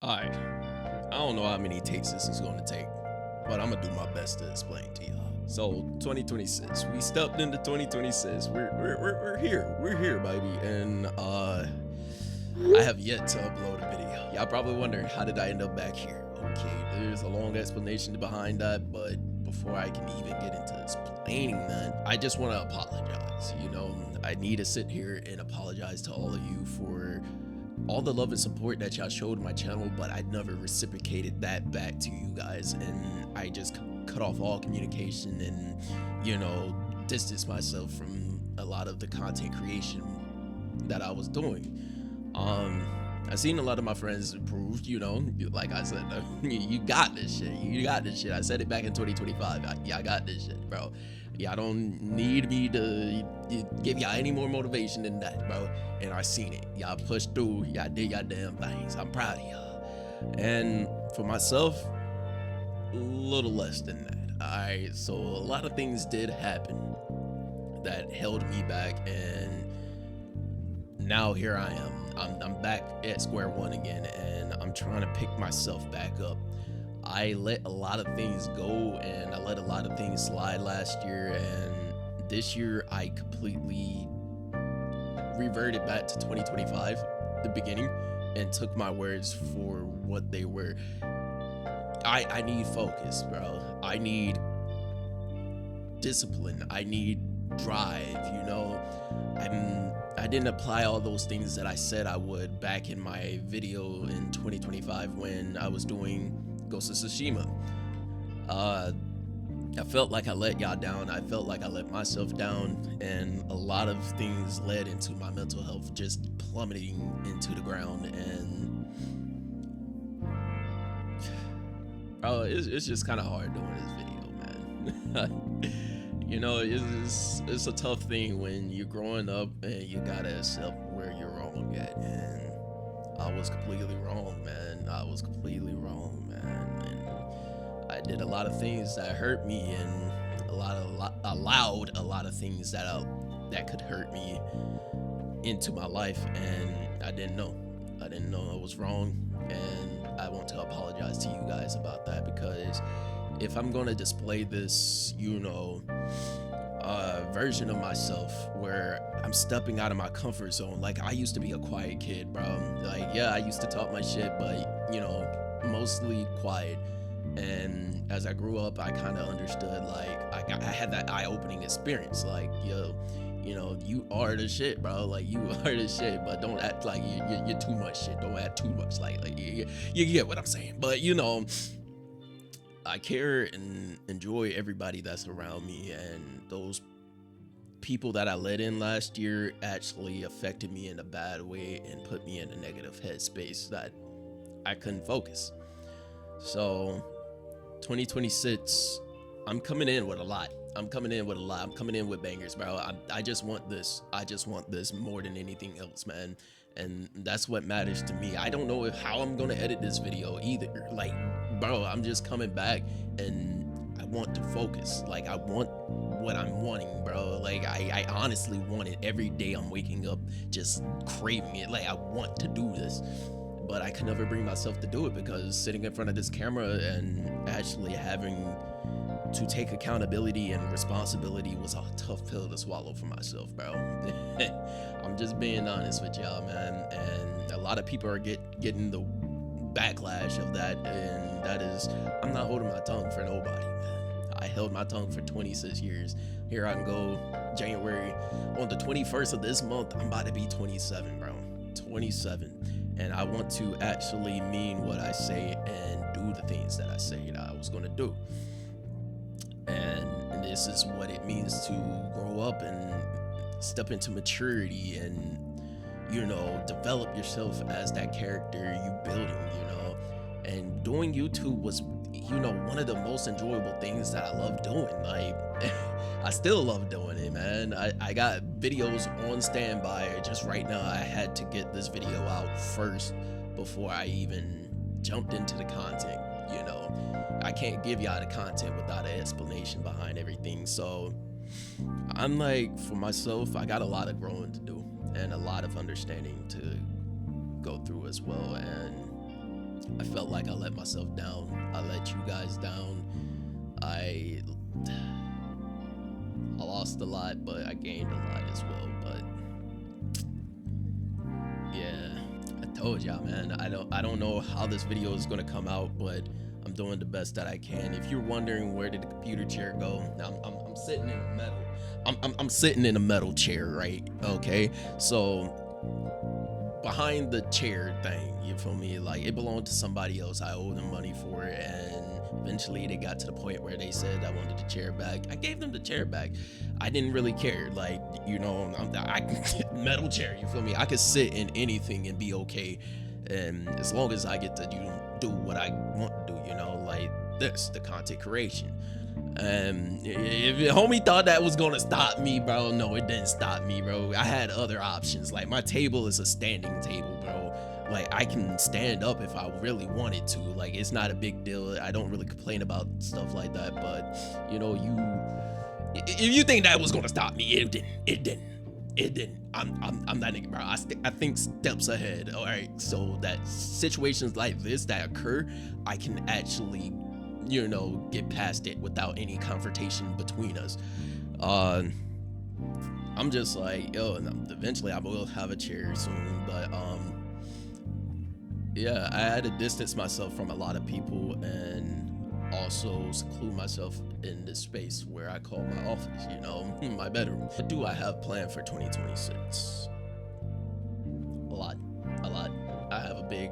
Alright, I don't know how many takes this is gonna take, but I'm gonna do my best to explain to y'all. So 2026, we stepped into 2026. We're here. We're here, baby. And I have yet to upload a video. Y'all probably wondering how did I end up back here? Okay, there's a long explanation behind that, but before I can even get into explaining that, I just want to apologize. I need to sit here and apologize to all of you for all the love and support that y'all showed my channel, but I never reciprocated that back to you guys, and I just cut off all communication and distanced myself from a lot of the content creation that I was doing. I've seen a lot of my friends improve, like I said, you got this shit. You got this shit. I said it back in 2025. I got this shit, bro. Y'all don't need me to give y'all any more motivation than that, bro. And I seen it. Y'all pushed through. Y'all did y'all damn things. I'm proud of y'all. And for myself, a little less than that. Alright, so a lot of things did happen that held me back, and now here I am. I'm back at square one again, and I'm trying to pick myself back up. I let a lot of things go, and I let a lot of things slide last year, and this year I completely reverted back to 2025, the beginning, and took my words for what they were. I need focus, bro. I need discipline. I need drive. I didn't apply all those things that I said I would back in my video in 2025 when I was doing Ghost of Tsushima. I felt like I let y'all down. I felt like I let myself down, and a lot of things led into my mental health just plummeting into the ground. And bro, it's just kind of hard doing this video, man. It's a tough thing when you're growing up and you gotta accept where you're wrong at. And I was completely wrong, man. I was completely wrong, man. And I did a lot of things that hurt me, and allowed a lot of things that could hurt me into my life, and I didn't know. I didn't know I was wrong, and I want to apologize to you guys about that, because if I'm gonna display this, version of myself where I'm stepping out of my comfort zone, like I used to be a quiet kid, bro. Like, yeah, I used to talk my shit, but mostly quiet. And as I grew up, I kind of understood, like, I had that eye-opening experience, like, yo, you are the shit, bro. Like, you are the shit, but don't act like you're too much shit. Don't act too much. Like you get what I'm saying. But I care and enjoy everybody that's around me, and those people that I let in last year actually affected me in a bad way and put me in a negative headspace that I couldn't focus. So 2026, I'm coming in with a lot. I'm coming in with bangers, bro. I just want this. I just want this more than anything else, man. And that's what matters to me. I don't know how I'm gonna edit this video either. Like, bro, I'm just coming back, and I want to focus. Like, I want what I'm wanting, bro. Like, I honestly want it. Every day I'm waking up just craving it. Like, I want to do this, but I could never bring myself to do it, because sitting in front of this camera and actually having to take accountability and responsibility was a tough pill to swallow for myself, bro. I'm just being honest with y'all, man. And a lot of people are getting the backlash of that, and that is, I'm not holding my tongue for nobody, man. I held my tongue for 26 years. Here I can go, January, on the 21st of this month, I'm about to be 27, bro. 27. And I want to actually mean what I say and do the things that I say that I was gonna do. And this is what it means to grow up and step into maturity and develop yourself as that character you building. And doing YouTube was one of the most enjoyable things that I love doing. Like, I still love doing it, man. I got videos on standby. Just right now, I had to get this video out first before I even jumped into the content. I can't give y'all the content without an explanation behind everything. So I'm like, for myself, I got a lot of growing to do and a lot of understanding to go through as well. And I felt like I let myself down. I let you guys down. I lost a lot, but I gained a lot as well. But yeah, I told y'all, man. I don't know how this video is gonna come out, but I'm doing the best that I can. If you're wondering where did the computer chair go, I'm sitting in a metal. I'm sitting in a metal chair, right? Okay, so behind the chair thing, you feel me? Like, it belonged to somebody else. I owed them money for it, and eventually they got to the point where they said I wanted the chair back. I gave them the chair back. I didn't really care. Like, you know, I metal chair, you feel me? I could sit in anything and be okay, and as long as I get to do what I want to do, you know, like this, the content creation. If the homie thought that was gonna stop me, bro, no, it didn't stop me, bro. I had other options. Like, my table is a standing table, bro. Like, I can stand up if I really wanted to. Like, it's not a big deal. I don't really complain about stuff like that. But, you know, if you think that was gonna stop me, it didn't. I'm that nigga, bro. I think steps ahead. All right, so that situations like this that occur, I can actually, you know, get past it without any confrontation between us. I'm just like, yo, and eventually I will have a chair soon, but yeah, I had to distance myself from a lot of people and also seclude myself in this space where I call my office, you know, my bedroom. What do I have planned for 2026? A lot. I have big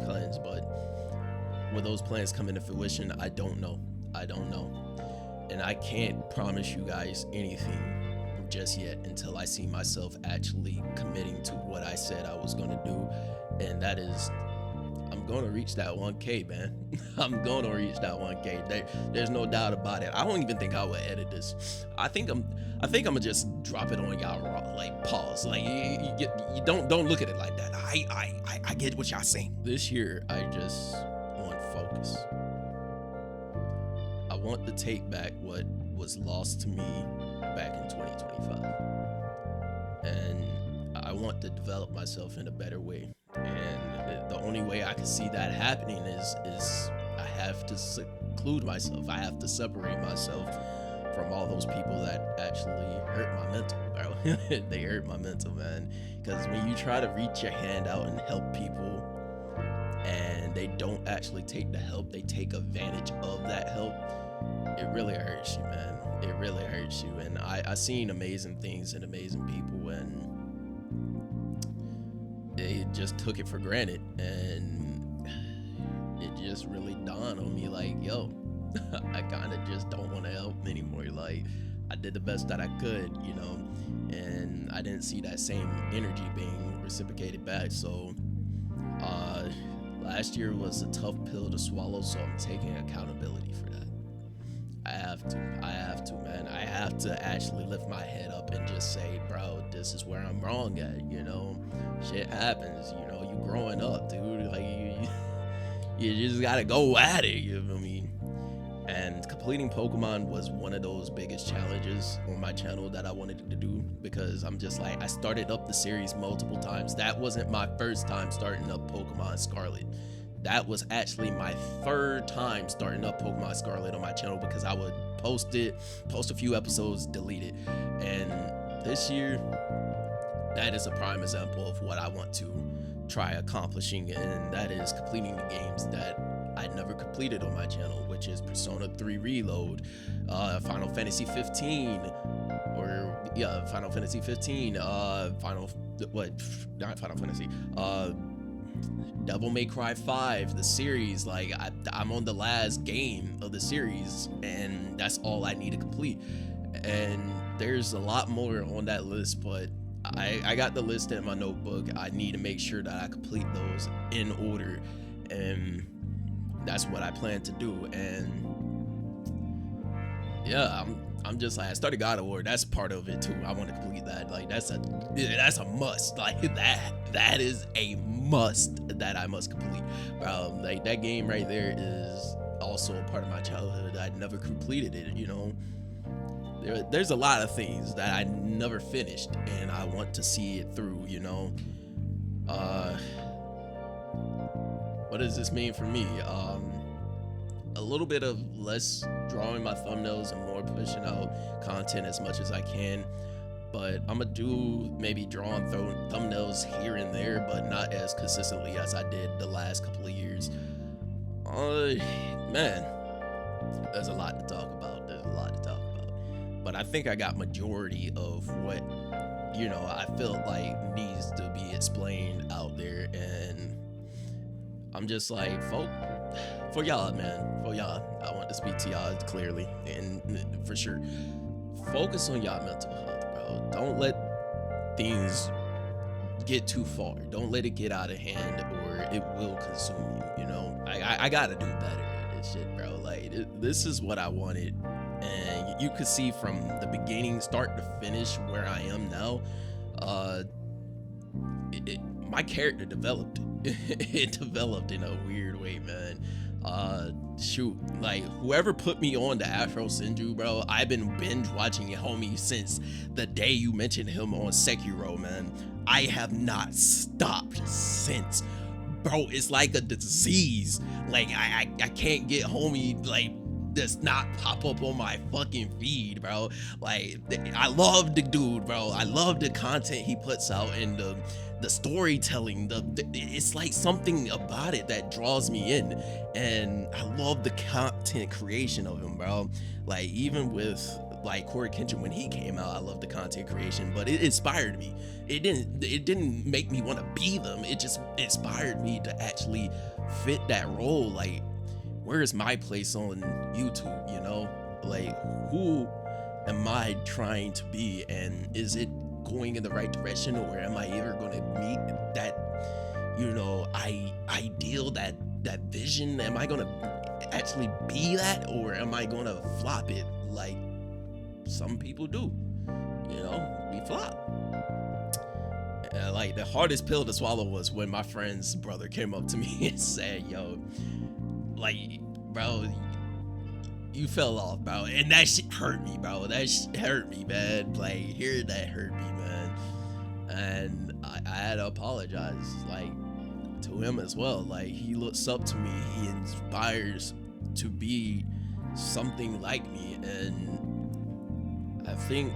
plans, but will those plans come into fruition? I don't know. And I can't promise you guys anything just yet until I see myself actually committing to what I said I was gonna do. And that is, I'm gonna reach that 1K, man. I'm gonna reach that 1K. There's no doubt about it. I don't even think I would edit this. I think I'm gonna just drop it on y'all raw, like pause. Like, you don't look at it like that. I get what y'all saying. This year, I just want focus. I want to take back what was lost to me back in 2025. And I want to develop myself in a better way. And the only way I can see that happening is I have to seclude myself. I have to separate myself from all those people that actually hurt my mental, bro. They hurt my mental, man. Because when you try to reach your hand out and help people and they don't actually take the help, they take advantage of that help, it really hurts you, man. It really hurts you. And I seen amazing things and amazing people, and they just took it for granted. And it just really dawned on me, like, yo, I kind of just don't want to help anymore. Like, I did the best that I could, you know, and I didn't see that same energy being reciprocated back. So last year was a tough pill to swallow, so I'm taking accountability for that. I have to, man. I have to actually lift my head up and just say, bro, this is where I'm wrong at, you know? Shit happens, you know, you growing up, dude. Like, you just gotta go at it, you know what I mean? And completing Pokemon was one of those biggest challenges on my channel that I wanted to do, because I'm just like, I started up the series multiple times. That wasn't my first time starting up Pokemon Scarlet. That was actually my third time starting up Pokemon Scarlet on my channel, because I would post a few episodes, delete it. And this year, that is a prime example of what I want to try accomplishing, and that is completing the games that I never completed on my channel, which is Persona 3 Reload, Final Fantasy 15, Final Fantasy 15, Devil May Cry 5, the series. Like, I'm on the last game of the series, and that's all I need to complete. And there's a lot more on that list, but I got the list in my notebook. I need to make sure that I complete those in order, and that's what I plan to do. And yeah, I'm just like, I started God of War. That's part of it too. I want to complete that. Like, that's a must. Like, that is a must that I must complete, bro. Like, that game right there is also a part of my childhood. I never completed it, you know. There's a lot of things that I never finished, and I want to see it through, you know. what does this mean for me? A little bit of less drawing my thumbnails and more pushing out content as much as I can. But I'm gonna do maybe drawing thumbnails here and there, but not as consistently as I did the last couple of years. Man, there's a lot to talk about. But I think I got majority of what I feel like needs to be explained out there, and I'm just like, for y'all, man, for y'all, I want to speak to y'all clearly and for sure. Focus on y'all mental health, bro. Don't let things get too far. Don't let it get out of hand, or it will consume you. I gotta do better at this shit, bro. Like this is what I wanted, and you could see from the beginning, start to finish, where I am now. My character developed. It developed in a weird way, man. Shoot, like whoever put me on to Afro Senju, bro, I've been binge watching it, homie, since the day you mentioned him on Sekiro, man. I have not stopped since, bro. It's like a disease. Like I can't get homie like does not pop up on my fucking feed, bro. Like I love the dude, bro. I love the content he puts out, and the storytelling, it's like something about it that draws me in, and I love the content creation of him, bro. Like even with like Corey Kenshin when he came out, I love the content creation, but it inspired me. It didn't make me want to be them. It just inspired me to actually fit that role. Like, where's my place on YouTube? Like, who am I trying to be, and is it going in the right direction, or am I ever going to meet that ideal, that vision? Am I going to actually be that, or am I going to flop it like some people do? We flop. Like the hardest pill to swallow was when my friend's brother came up to me and said, yo, like, bro, you fell off, bro, and that shit hurt me, bro. That shit hurt me, man. Like, hearing that hurt me, man. And I had to apologize, like, to him as well. Like, he looks up to me. He inspires to be something like me, and I think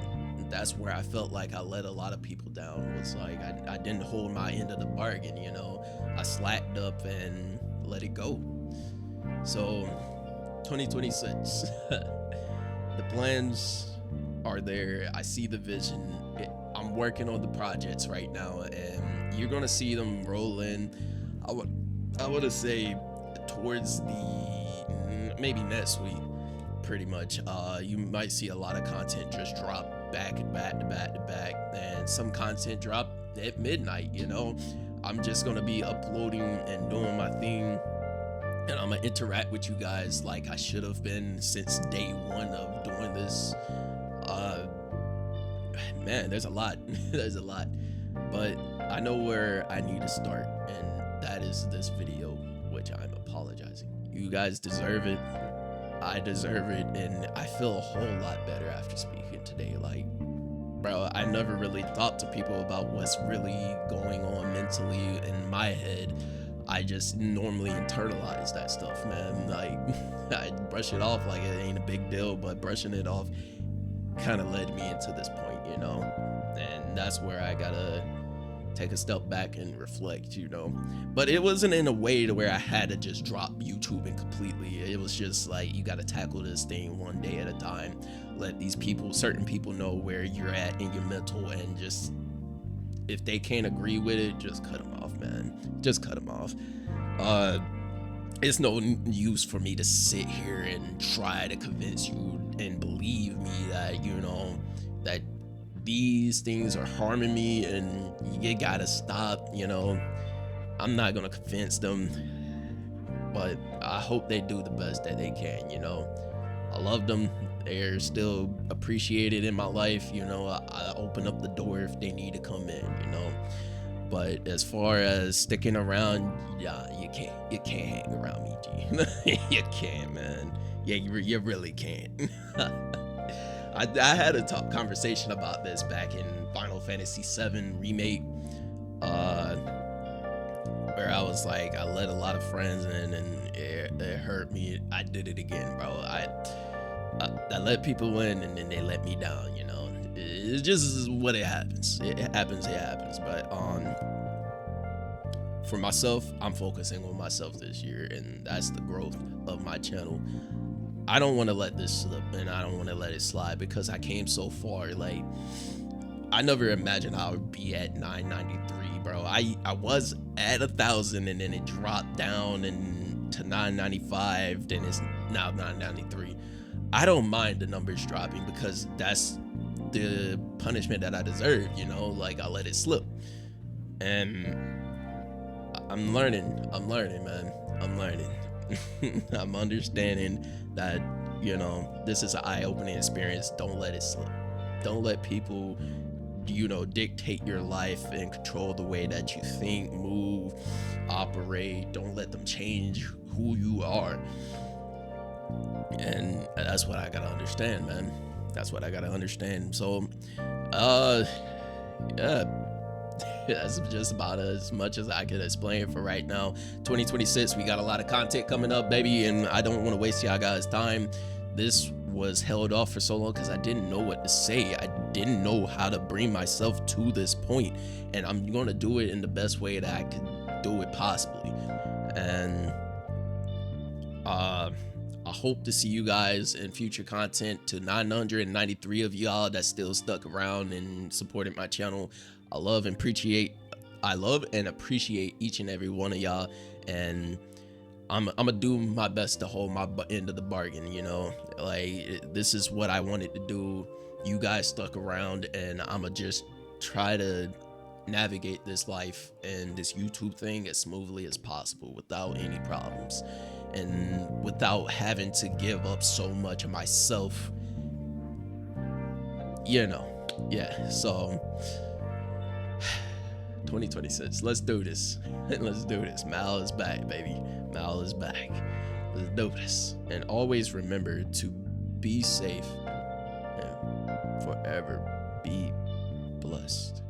that's where I felt like I let a lot of people down. Was like I didn't hold my end of the bargain. I slacked up and let it go. So 2026, the plans are there. I see the vision. I'm working on the projects right now, and you're gonna see them roll in. I would say towards maybe next week, pretty much. You might see a lot of content just drop back to back, and some content drop at midnight. I'm just gonna be uploading and doing my thing, and I'm gonna interact with you guys like I should have been since day one of doing this. Man, there's a lot. There's a lot, but I know where I need to start, and that is this video, which I'm apologizing. You guys deserve it. I deserve it, and I feel a whole lot better after speaking today. Like, bro, I never really thought to people about what's really going on mentally in my head. I just normally internalize that stuff, man. Like, I brush it off like it ain't a big deal, but brushing it off kind of led me into this point, and that's where I gotta take a step back and reflect, but it wasn't in a way to where I had to just drop YouTubing completely. It was just like, you got to tackle this thing one day at a time. Let these certain people know where you're at in your mental, and just, if they can't agree with it, just cut them off, man. Just cut them off. It's no use for me to sit here and try to convince you and believe me that, that these things are harming me and you gotta stop. I'm not gonna convince them, but I hope they do the best that they can. I love them. They're still appreciated in my life. I open up the door if they need to come in, but as far as sticking around, yeah, you can't hang around me, G. You can't, man. Yeah, you really can't. I had a conversation about this back in Final Fantasy VII Remake, where where I was like, I let a lot of friends in, and it hurt me. I did it again, bro. I let people in, and then they let me down. You know, it's just what it happens. It happens. It happens. But for myself, I'm focusing on myself this year, and that's the growth of my channel. I don't want to let this slip, and I don't want to let it slide, because I came so far. Like, I never imagined I would be at 993, bro. I was at 1,000, and then it dropped down and to 995. Then it's now 993. I don't mind the numbers dropping, because that's the punishment that I deserve. You know, like, I let it slip, and I'm learning, man. I'm learning. I'm understanding that, you know, this is an eye-opening experience. Don't let it slip. Don't let people, you know, dictate your life and control the way that you think, move, operate. Don't let them change who you are. And that's what I gotta understand, man. That's what I gotta understand. So, yeah. That's just about as much as I can explain for right now. 2026, we got a lot of content coming up, baby, and I don't want to waste y'all guys' time. This was held off for so long because I didn't know what to say. I didn't know how to bring myself to this point, and I'm going to do it in the best way that I could do it possibly. And I hope to see you guys in future content. To 993 of y'all that still stuck around and supported my channel, I love and appreciate each and every one of y'all, and I'm gonna do my best to hold my end of the bargain. You know, like, this is what I wanted to do. You guys stuck around, and I'm gonna just try to navigate this life and this YouTube thing as smoothly as possible, without any problems, and without having to give up so much of myself. You know, yeah. So 2026, let's do this. Let's do this. Mal is back, baby. Mal is back. Let's do this. And always remember to be safe and forever be blessed.